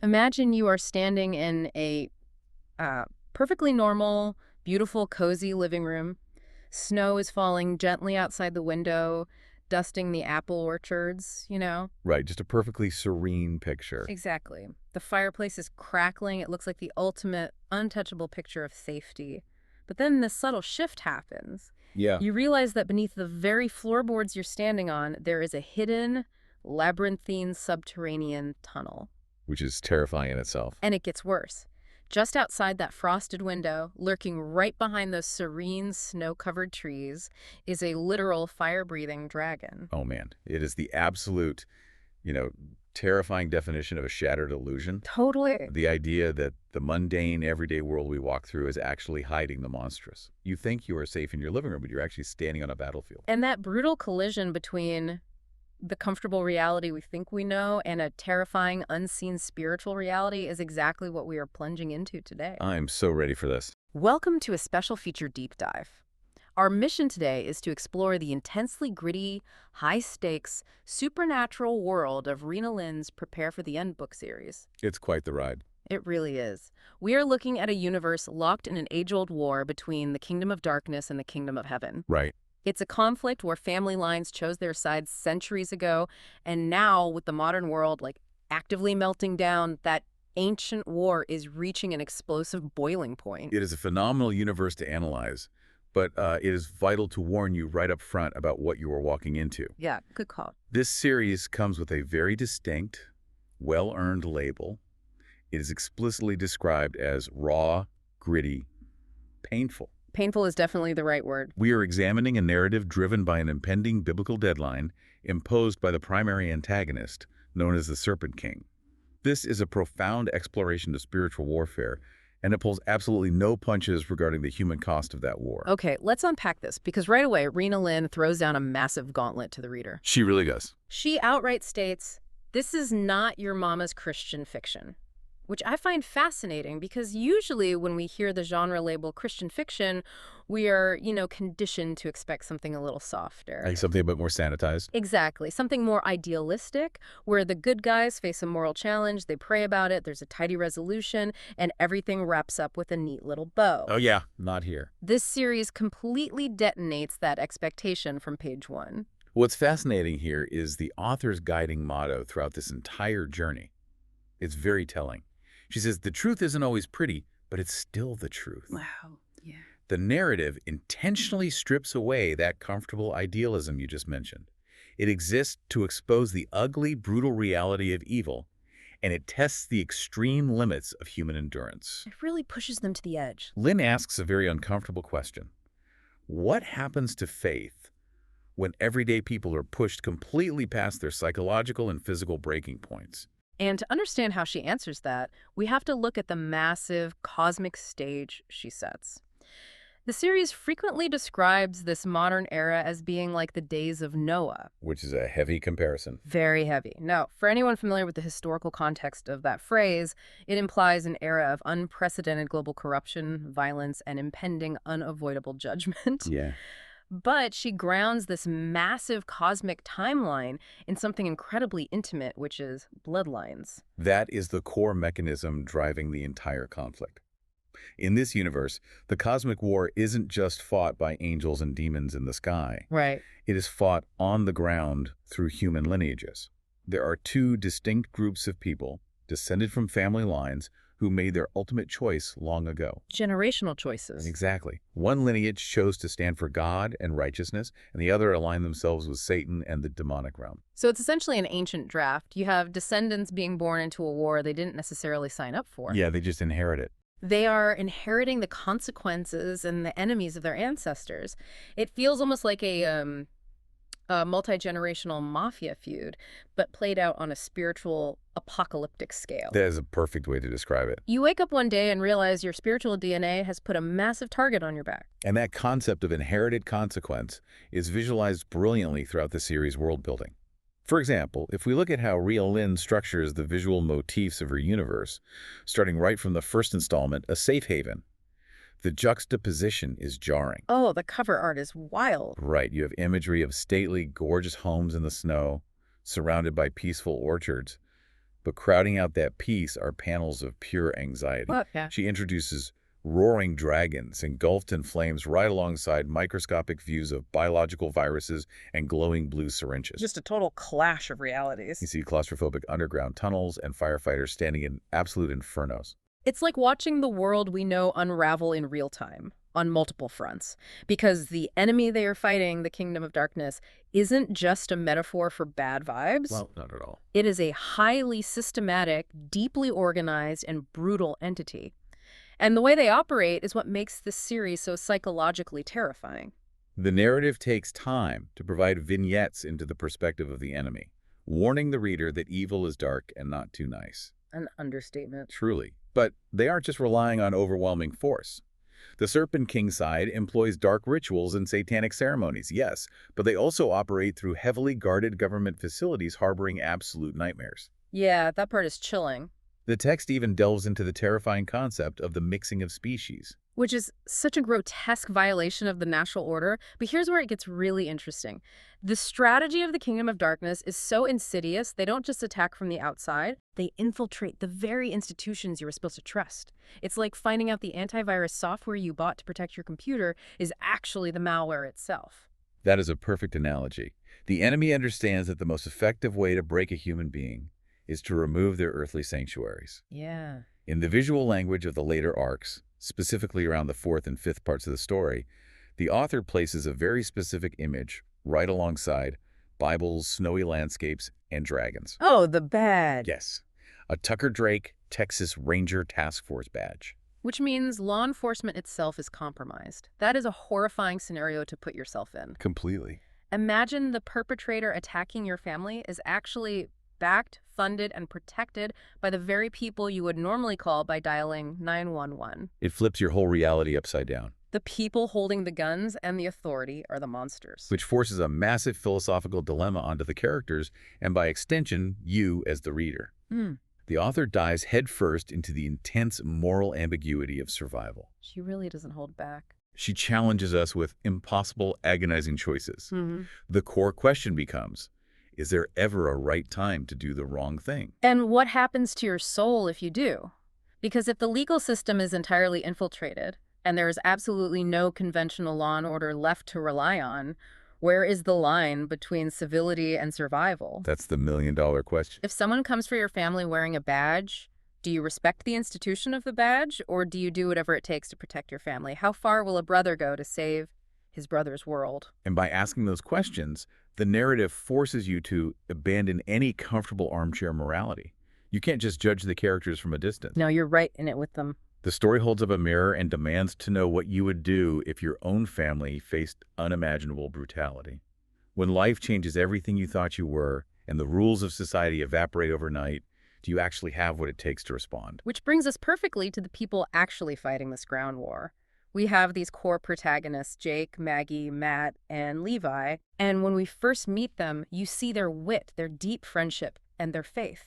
Imagine you are standing in a perfectly normal, beautiful, cozy living room. Snow is falling gently outside the window, dusting the apple orchards. Right, just a perfectly serene picture. Exactly. The fireplace is crackling. It looks like the ultimate, untouchable picture of safety. But then this subtle shift happens. Yeah. You realize that beneath the very floorboards you're standing on, there is a hidden, labyrinthine subterranean tunnel. Which is terrifying in itself. And it gets worse. Just outside that frosted window, lurking right behind those serene, snow-covered trees, is a literal fire-breathing dragon. Oh man, it is the absolute, you know, terrifying definition of a shattered illusion. Totally. The idea that the mundane, everyday world we walk through is actually hiding the monstrous. You think you are safe in your living room, but you're actually standing on a battlefield. And that brutal collision between the comfortable reality we think we know and a terrifying, unseen spiritual reality is exactly what we are plunging into today. I'm so ready for this. Welcome to a special feature deep dive. Our mission today is to explore the intensely gritty, high-stakes, supernatural world of Rina Lynn's Prepare for the End book series. It's quite the ride. It really is. We are looking at a universe locked in an age-old war between the Kingdom of Darkness and the Kingdom of Heaven. Right. It's a conflict where family lines chose their sides centuries ago, and now, with the modern world actively melting down, that ancient war is reaching an explosive boiling point. It is a phenomenal universe to analyze, but it is vital to warn you right up front about what you are walking into. Yeah, good call. This series comes with a very distinct, well-earned label. It is explicitly described as raw, gritty, painful. Painful is definitely the right word. We are examining a narrative driven by an impending biblical deadline imposed by the primary antagonist, known as the Serpent King. This is a profound exploration of spiritual warfare, and it pulls absolutely no punches regarding the human cost of that war. Okay, let's unpack this, because right away, Rina Lynn throws down a massive gauntlet to the reader. She really does. She outright states, "This is not your mama's Christian fiction." Which I find fascinating because usually when we hear the genre label Christian fiction, we are, conditioned to expect something a little softer. Like something a bit more sanitized. Exactly. Something more idealistic, where the good guys face a moral challenge, they pray about it, there's a tidy resolution, and everything wraps up with a neat little bow. Oh yeah, not here. This series completely detonates that expectation from page 1. What's fascinating here is the author's guiding motto throughout this entire journey. It's very telling. She says, the truth isn't always pretty, but it's still the truth. Wow, yeah. The narrative intentionally strips away that comfortable idealism you just mentioned. It exists to expose the ugly, brutal reality of evil, and it tests the extreme limits of human endurance. It really pushes them to the edge. Lynn asks a very uncomfortable question. What happens to faith when everyday people are pushed completely past their psychological and physical breaking points? And to understand how she answers that, we have to look at the massive cosmic stage she sets. The series frequently describes this modern era as being like the days of Noah. Which is a heavy comparison. Very heavy. Now, for anyone familiar with the historical context of that phrase, it implies an era of unprecedented global corruption, violence, and impending unavoidable judgment. Yeah. But she grounds this massive cosmic timeline in something incredibly intimate, which is bloodlines. That is the core mechanism driving the entire conflict. In this universe, the cosmic war isn't just fought by angels and demons in the sky. Right. It is fought on the ground through human lineages. There are two distinct groups of people, descended from family lines, who made their ultimate choice long ago. Generational choices. Exactly. One lineage chose to stand for God and righteousness, and the other aligned themselves with Satan and the demonic realm. So it's essentially an ancient draft. You have descendants being born into a war they didn't necessarily sign up for. Yeah, they just inherit it. They are inheriting the consequences and the enemies of their ancestors. It feels almost like a multi-generational mafia feud, but played out on a spiritual, apocalyptic scale. That is a perfect way to describe it. You wake up one day and realize your spiritual DNA has put a massive target on your back. And that concept of inherited consequence is visualized brilliantly throughout the series' world building. For example, if we look at how Rina Lynn structures the visual motifs of her universe, starting right from the first installment, A Safe Haven, the juxtaposition is jarring. Oh, the cover art is wild. Right, you have imagery of stately, gorgeous homes in the snow, surrounded by peaceful orchards. But crowding out that peace are panels of pure anxiety. Well, yeah. She introduces roaring dragons engulfed in flames right alongside microscopic views of biological viruses and glowing blue syringes. Just a total clash of You realities. see claustrophobic underground tunnels and firefighters standing in absolute infernos. It's like watching the world we know unravel in real time on multiple fronts, because the enemy they are fighting, the Kingdom of Darkness, isn't just a metaphor for bad vibes. Well, not at all. It is a highly systematic, deeply organized, and brutal entity. And the way they operate is what makes this series so psychologically terrifying. The narrative takes time to provide vignettes into the perspective of the enemy, warning the reader that evil is dark and not too nice. An understatement. Truly. But they aren't just relying on overwhelming force. The Serpent King side employs dark rituals and satanic ceremonies, yes, but they also operate through heavily guarded government facilities harboring absolute nightmares. Yeah, that part is chilling. The text even delves into the terrifying concept of the mixing of species. Which is such a grotesque violation of the natural order. But here's where it gets really interesting. The strategy of the Kingdom of Darkness is so insidious, they don't just attack from the outside, they infiltrate the very institutions you were supposed to trust. It's like finding out the antivirus software you bought to protect your computer is actually the malware itself. That is a perfect analogy. The enemy understands that the most effective way to break a human being is to remove their earthly sanctuaries. Yeah. In the visual language of the later arcs, specifically around the fourth and fifth parts of the story, the author places a very specific image right alongside Bibles, snowy landscapes, and dragons. Oh, the badge. Yes, a Tucker Drake Texas Ranger Task Force badge. Which means law enforcement itself is compromised. That is a horrifying scenario to put yourself in. Completely. Imagine the perpetrator attacking your family is actually backed, funded, and protected by the very people you would normally call by dialing 911. It flips your whole reality upside down, The people holding the guns and the authority are the monsters. which forces a massive philosophical dilemma onto the characters and, by extension, you as the reader. Hmm. The author dives headfirst into the intense moral ambiguity of survival. She really doesn't hold back. She challenges us with impossible, agonizing choices. Mm-hmm. The core question becomes, is there ever a right time to do the wrong thing? And what happens to your soul if you do? Because if the legal system is entirely infiltrated, and there is absolutely no conventional law and order left to rely on, where is the line between civility and survival? That's the million-dollar question. If someone comes for your family wearing a badge, do you respect the institution of the badge, or do you do whatever it takes to protect your family? How far will a brother go to save his brother's world? And by asking those questions, the narrative forces you to abandon any comfortable armchair morality. You can't just judge the characters from a distance. No, you're right in it with them. The story holds up a mirror and demands to know what you would do if your own family faced unimaginable brutality. When life changes everything you thought you were and the rules of society evaporate overnight, do you actually have what it takes to respond? Which brings us perfectly to the people actually fighting this ground war. We have these core protagonists, Jake, Maggie, Matt, and Levi, and when we first meet them, you see their wit, their deep friendship, and their faith.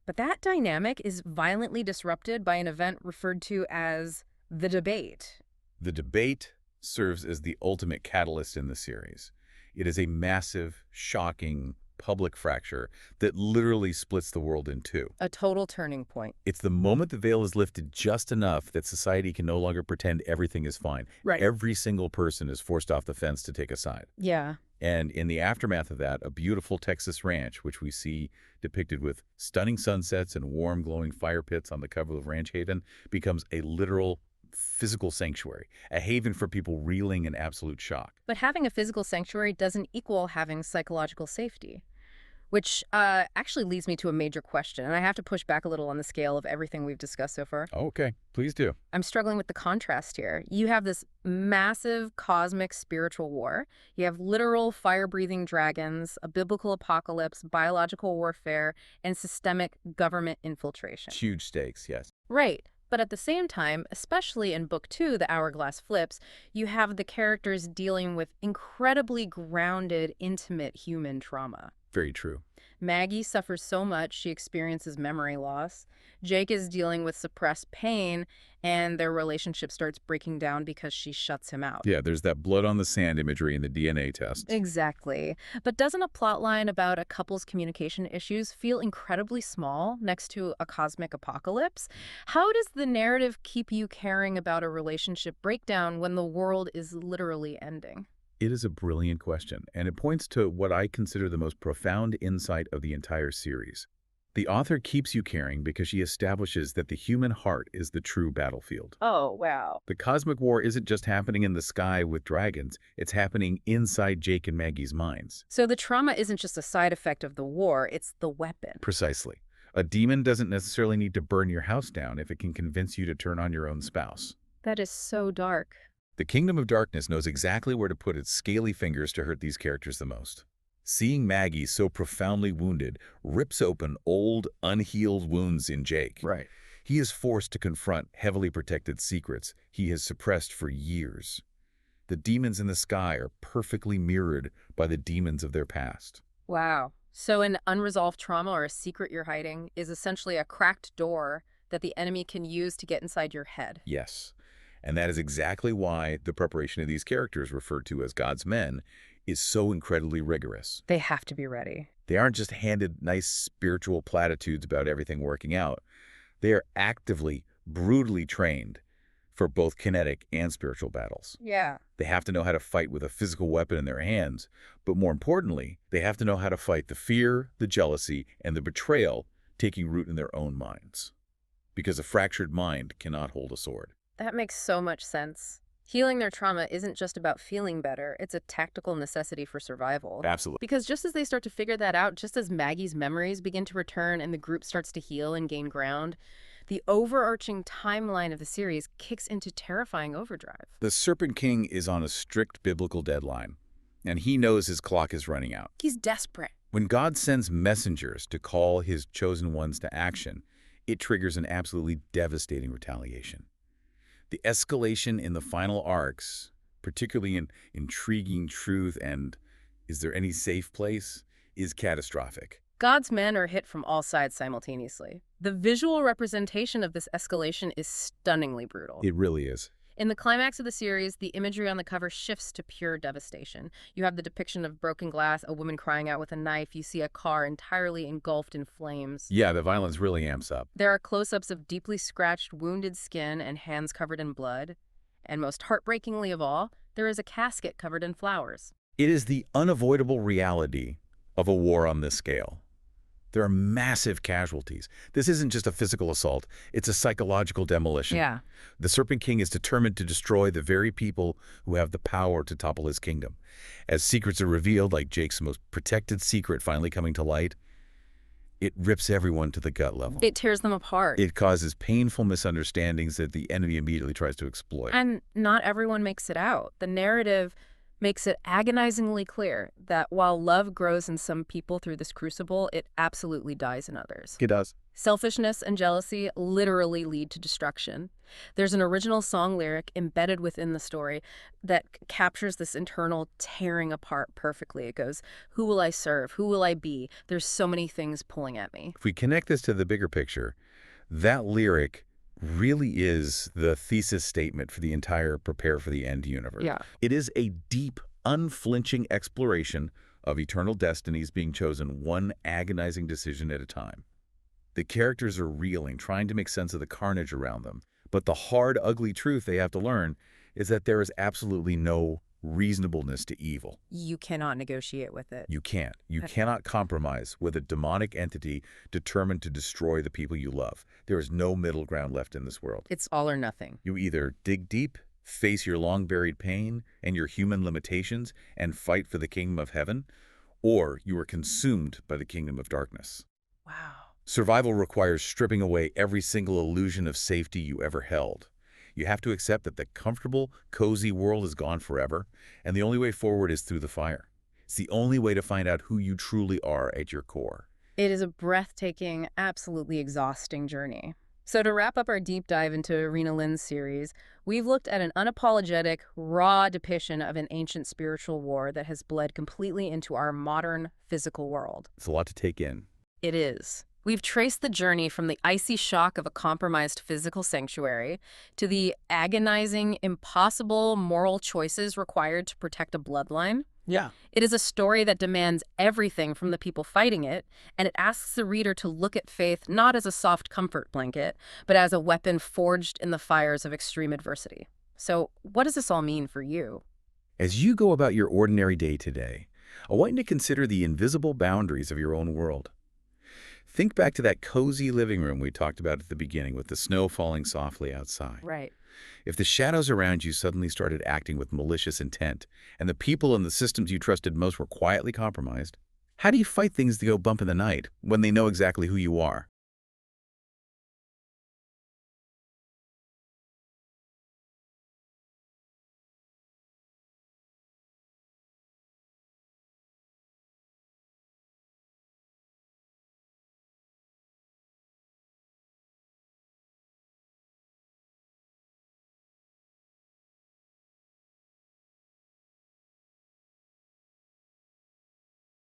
But that dynamic is violently disrupted by an event referred to as the debate. The debate serves as the ultimate catalyst in the series. It is a massive, shocking, public fracture that literally splits the world in two. A total turning point. It's the moment the veil is lifted just enough that society can no longer pretend everything is fine. Right. Every single person is forced off the fence to take a side. Yeah. And in the aftermath of that, a beautiful Texas ranch, which we see depicted with stunning sunsets and warm, glowing fire pits on the cover of Ranch Haven, becomes a literal physical sanctuary, a haven for people reeling in absolute shock. But having a physical sanctuary doesn't equal having psychological safety. Which actually leads me to a major question, and I have to push back a little on the scale of everything we've discussed so far. Okay, please do. I'm struggling with the contrast here. You have this massive cosmic spiritual war. You have literal fire-breathing dragons, a biblical apocalypse, biological warfare, and systemic government infiltration. Huge stakes, yes. Right. But at the same time, especially in Book 2, The Hourglass Flips, you have the characters dealing with incredibly grounded, intimate human trauma. Very true. Maggie suffers so much she experiences memory loss. Jake is dealing with suppressed pain, and their relationship starts breaking down because she shuts him out. Yeah, there's that blood on the sand imagery in the DNA test. Exactly. But doesn't a plot line about a couple's communication issues feel incredibly small next to a cosmic apocalypse? How does the narrative keep you caring about a relationship breakdown when the world is literally ending? It is a brilliant question, and it points to what I consider the most profound insight of the entire series. The author keeps you caring because she establishes that the human heart is the true battlefield. Oh, wow. The cosmic war isn't just happening in the sky with dragons, it's happening inside Jake and Maggie's minds. So the trauma isn't just a side effect of the war, it's the weapon. Precisely. A demon doesn't necessarily need to burn your house down if it can convince you to turn on your own spouse. That is so dark. The Kingdom of Darkness knows exactly where to put its scaly fingers to hurt these characters the most. Seeing Maggie so profoundly wounded rips open old, unhealed wounds in Jake. Right. He is forced to confront heavily protected secrets he has suppressed for years. The demons in the sky are perfectly mirrored by the demons of their past. Wow. So an unresolved trauma or a secret you're hiding is essentially a cracked door that the enemy can use to get inside your head. Yes. And that is exactly why the preparation of these characters, referred to as God's men, is so incredibly rigorous. They have to be ready. They aren't just handed nice spiritual platitudes about everything working out. They are actively, brutally trained for both kinetic and spiritual battles. Yeah. They have to know how to fight with a physical weapon in their hands, but more importantly, they have to know how to fight the fear, the jealousy, and the betrayal taking root in their own minds. Because a fractured mind cannot hold a sword. That makes so much sense. Healing their trauma isn't just about feeling better, it's a tactical necessity for survival. Absolutely. Because just as they start to figure that out, just as Maggie's memories begin to return and the group starts to heal and gain ground, the overarching timeline of the series kicks into terrifying overdrive. The Serpent King is on a strict biblical deadline, and he knows his clock is running out. He's desperate. When God sends messengers to call his chosen ones to action, it triggers an absolutely devastating retaliation. The escalation in the final arcs, particularly in Intriguing Truth and Is There Any Safe Place, is catastrophic. God's men are hit from all sides simultaneously. The visual representation of this escalation is stunningly brutal. It really is. In the climax of the series, the imagery on the cover shifts to pure devastation. You have the depiction of broken glass, a woman crying out with a knife. You see a car entirely engulfed in flames. Yeah, the violence really amps up. There are close-ups of deeply scratched, wounded skin and hands covered in blood. And most heartbreakingly of all, there is a casket covered in flowers. It is the unavoidable reality of a war on this scale. There are massive casualties. This isn't just a physical assault, it's a psychological demolition. Yeah. The Serpent King is determined to destroy the very people who have the power to topple his kingdom. As secrets are revealed, like Jake's most protected secret finally coming to light, it rips everyone to the gut level. It tears them apart. It causes painful misunderstandings that the enemy immediately tries to exploit. And not everyone makes it out. The narrative makes it agonizingly clear that while love grows in some people through this crucible, it absolutely dies in others. It does. Selfishness and jealousy literally lead to destruction. There's an original song lyric embedded within the story that captures this internal tearing apart perfectly. It goes, "Who will I serve? Who will I be? There's so many things pulling at me." If we connect this to the bigger picture, that lyric really is the thesis statement for the entire Prepare for the End universe. Yeah. It is a deep, unflinching exploration of eternal destinies being chosen one agonizing decision at a time. The characters are reeling, trying to make sense of the carnage around them. But the hard, ugly truth they have to learn is that there is absolutely no reasonableness to evil. You cannot negotiate with it. You can't. You cannot compromise with a demonic entity determined to destroy the people you love. There is no middle ground left in this world. It's all or nothing. You either dig deep, face your long-buried pain and your human limitations, and fight for the kingdom of heaven, or you are consumed by the kingdom of darkness. Wow. Survival requires stripping away every single illusion of safety you ever held. You have to accept that the comfortable, cozy world is gone forever, and the only way forward is through the fire. It's the only way to find out who you truly are at your core. It is a breathtaking, absolutely exhausting journey. So to wrap up our deep dive into Rina Lynn's series, we've looked at an unapologetic, raw depiction of an ancient spiritual war that has bled completely into our modern physical world. It's a lot to take in. It is. We've traced the journey from the icy shock of a compromised physical sanctuary to the agonizing, impossible moral choices required to protect a bloodline. Yeah. It is a story that demands everything from the people fighting it, and it asks the reader to look at faith not as a soft comfort blanket, but as a weapon forged in the fires of extreme adversity. So, what does this all mean for you? As you go about your ordinary day today, I want you to consider the invisible boundaries of your own world. Think back to that cozy living room we talked about at the beginning with the snow falling softly outside. Right. If the shadows around you suddenly started acting with malicious intent, and the people and the systems you trusted most were quietly compromised, how do you fight things that go bump in the night when they know exactly who you are?